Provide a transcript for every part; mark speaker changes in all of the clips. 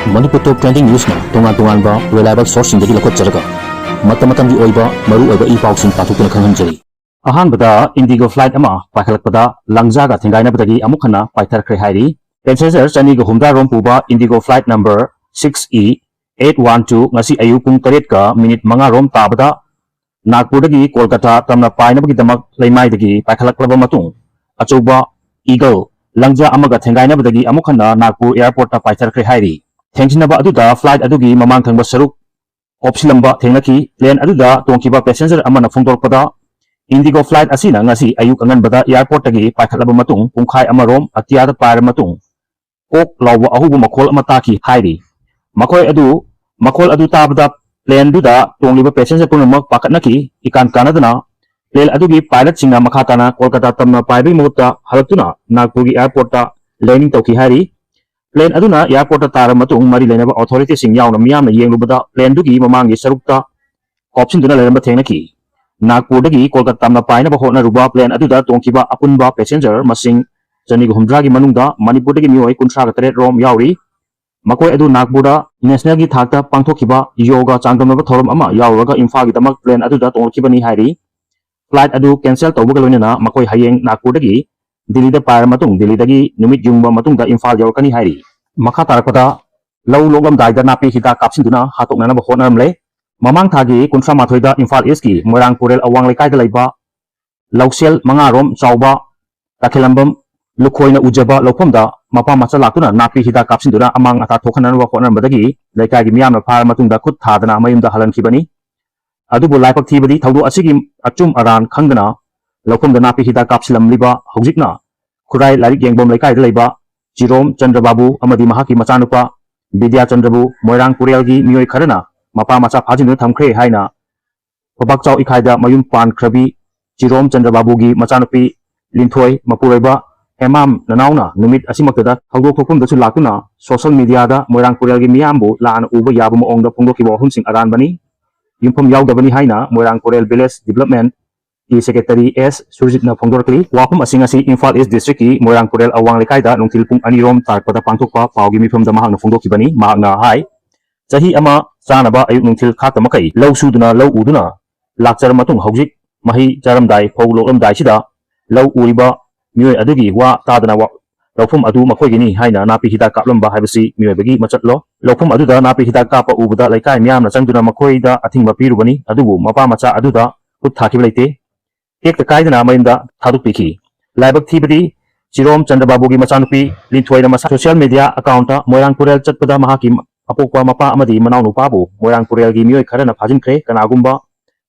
Speaker 1: Manipur Top Trending News na tungan-tungan ba reliable source sindagi lakot jaraga matam-matam di oiba maru oiba i-pausing patukuna khanghanjari. Ahanbada Indigo flight ama paikhalakpada langjaga thingaina badagi amukhana paithar hairi. Passenger chani ga humda rom puba Indigo flight number 6E812 ngasi ayu pung 8 ka minute 5 rom tabada Nagpur dagi Kolkata tamna paina bagi damak laimai dagi paikhalakba matung achuba Eagle langja amaga thingaina badagi amukhana Nagpur airport ta paithar hairi. Thengsinaba aduda flight adugi mamang thangba saruk opsilamba thengnaki plane aduda tongkiba passenger amana phongdorpada Indigo flight asina ngasi ayuk anganbada airport tagi paikhalaba matung pungkhai amarom atiyada pair matung ok lawwa ahubu makhol ama taki hairi makhol adu tabada plane duda tongliba passenger punamak pakatnaki ikan kanadana plane adugi pilot singna makhatana Kolkata tamna paibi mutta halaktuna Nagpur airport ta landing tawki hairi. Plane aduna airport ta tara matung mari lenaba authority sing yauna miyamna yenglubada plane dugi mamangi sarukta option duna leramba thengnaki Nagpur dagi Kolkata tamna paina ba hotna ruba plane aduda tongkiba apunba passenger masing jani humdra gi manungda Manipur dagi mioi 38 rom yauri makoi adu Nagpur da national gi thakta pangthokiba yoga changdamaba thorom ama yauraga imphal gi damak plane aduda tongkibani hairi. Flight adu cancel tawbaga loinana makoi hayeng Nagpur dagi Delhi da pair matung Delhi dagi numit yungba matung da imphal yaurkani hairi. Makha tarakpada lau logam daida napi hita kapsinduna hatoknana ba hotnaramle mamang thagi 38 da imphal east ki Moirang Purel awang lekai da laiba lauksel mangarom chauba takhilambam lukhoina ujaba lofomda mapa macha lakuna napi hita kapsinduna amang ata thokhanana ba hotnaramdagi lekai gi miyamna phar matungda khut thadana mayumda halankhibani adubu laipak thibadi thawdu asigi achum aran khangdana lofomda napi hita kapsilamliba hojikna khurai larik yengbom lekai da laiba Jerome Chandrababu amadi mahaki machanupa Vidya Chandrabu Moirang Purelgi mioi kharana mapa macha phajinu thamkhre haina Babakchau ikhaida mayum pan khrabi Jerome Chandrababu gi machanupi Linthoi Mapuraiba Hemam nanauna numit asimaktada thawdok thokpum dachu lakuna social media da Moirang Purelgi miyambu lana uba yabu maongda phongdokiba humsing aranbani yumpham yaudabani haina Moirang Purel village development ki secretary S Surjitna Phongdorkli wapum asingasi Imphal East district ki Moirang Purel awang lekai da nungtil pung anirom tarpada pangthokpa paugi mifamda mahangna phongdokibani mahangna hai chahi ama chanaba ayuk nungtil khakta makai lau suduna lau uduna lakchar matung hojik mahi charamdai phau loklamdai sida lau uriba mioi adugi wa tadana wa laufum adu makhogini haina napi hita kaplamba haibasi mioi bagi machatlo laufum aduda napi hita kapa ubada lekai miyamna changduna makhoida athingba pirubani adubu mapa macha aduda khut thakiblaite Kek kaidana mayinda thaduk piki laibak thibadi Jerome Chandrababu gi machanupi Linthoina masa social media account ta Moirang Purel chatpada mahaki apokwa mapa amadi manau nupabu Moirang Purel gi mioi kharana phajinkhre kanagumba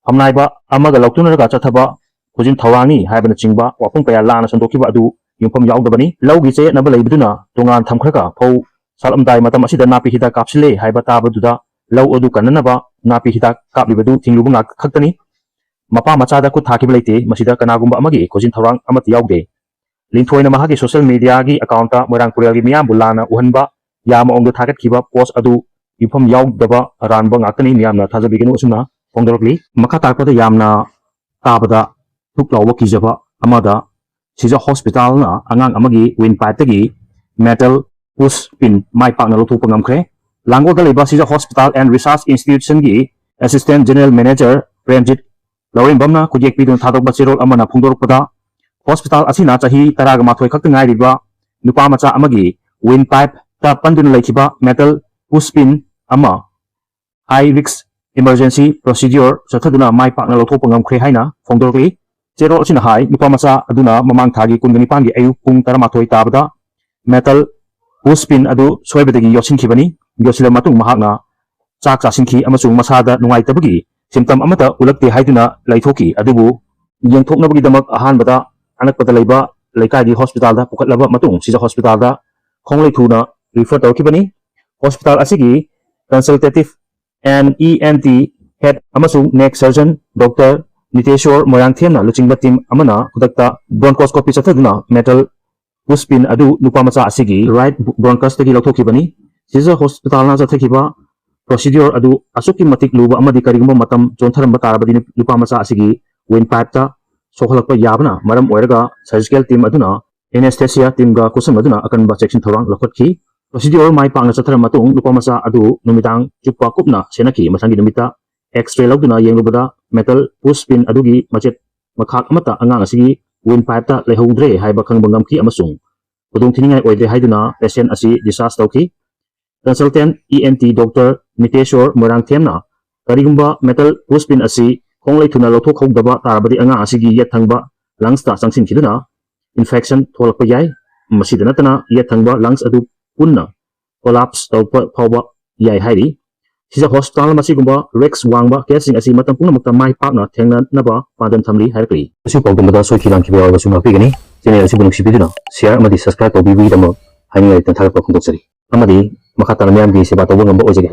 Speaker 1: hamnaiba amaga lautunaraga chathaba khujin thawani haibana chingba wapung kaya lana sandokiba adu yumpham yaudabani laugi che naba leibduna tongan thamkhraka phau salamdai matam asida napi hita kapsile haiba tabaduda lau adu kananaba napi hita kaplibadu thinglubu ngak khaktani mapa machada ku thakiblaite masida kanagumba amagi khojin thawang amati yaude Linthoina mahagi social media gi account ta Moirang Purel gi miyam bulana uhanba yama ongdo thagat khiba post adu yufam yaudaba ranba ngakani miyamna thajabigenu usuna phongdorkli makha tarpada yamna tabada thuklawa kijaba amada sija hospital na angang amagi windpipe tagi metal push pin mai pakna lothukpa ngamkhre langwa leba sija hospital and research institution gi assistant general manager Prenjit Lauren Bamna kujek pidun thadok bachirol amana phongdorpada hospital asina chahi taraga mathoi khakta ngai riba nupa macha amagi windpipe ta pandun laikhiba metal push pin ama high risk emergency procedure chathaduna mai pakna lothokpa ngamkhre haina phongdorkli chero asina hai nupa macha aduna mamang thagi kungani pangi ayu pung taramathoi tabada metal push pin adu soibadagi yosinkhibani yosila matung mahakna chak chasinki amasung masada nungai tabagi Symptom amata ulakte haiduna laithoki adubu yengthoknabagi damak ahanbada anakpada laiba laikai hospital da pukatlaba matung sija hospital da khonglei thuna refer tawkibani hospital asigi consultative and ENT head amasung neck surgeon Dr. Niteshwar Moirang Themna luchingba team amana khudakta bronchoscopy chathaduna metal puspin adu nupa macha asigi right bronchus tagi lathokibani sija hospital na chathakiba procedure adu asuki matik luba amadi karigumba matam chontharamba tarabadi nupa macha asigi windpipe ta sohalakpa yabna maram oiraga surgical team aduna anesthesia team ga kusam aduna akanba section thorang lakhotki Procedure mai pangna chathara matung nupa macha adu numitang chuppa kupna senaki masangi numita x-ray lawduna yengrubada metal push pin adugi machet makhak amata angang asigi windpipe ta lehodre haiba khangba ngamki amasung pudung thiningai oide haiduna patient asi discharge tawki. Consultant ENT Dr. Niteshwar Morangthemna karigumba metal push pin asi konglai thuna lothok hogdaba tarabadi angang asigi yathangba lungs ta changsin khiduna infection tholakpa yai masida natana yathangba lungs adu punna collapse tawpa phawba yai hairi. Sisa hospital masigumba rex wangba casing asi matam pungna makta mai pakna thengna naba padan thamli hairkli asi pawdumada soikilam kibawa basuma pigani channel asi bunuk sibiduna share amadi subscribe tawbibi damo haini tan thalakpa khondok sari amadi makata mayam gi seba tawba ngamba ojege.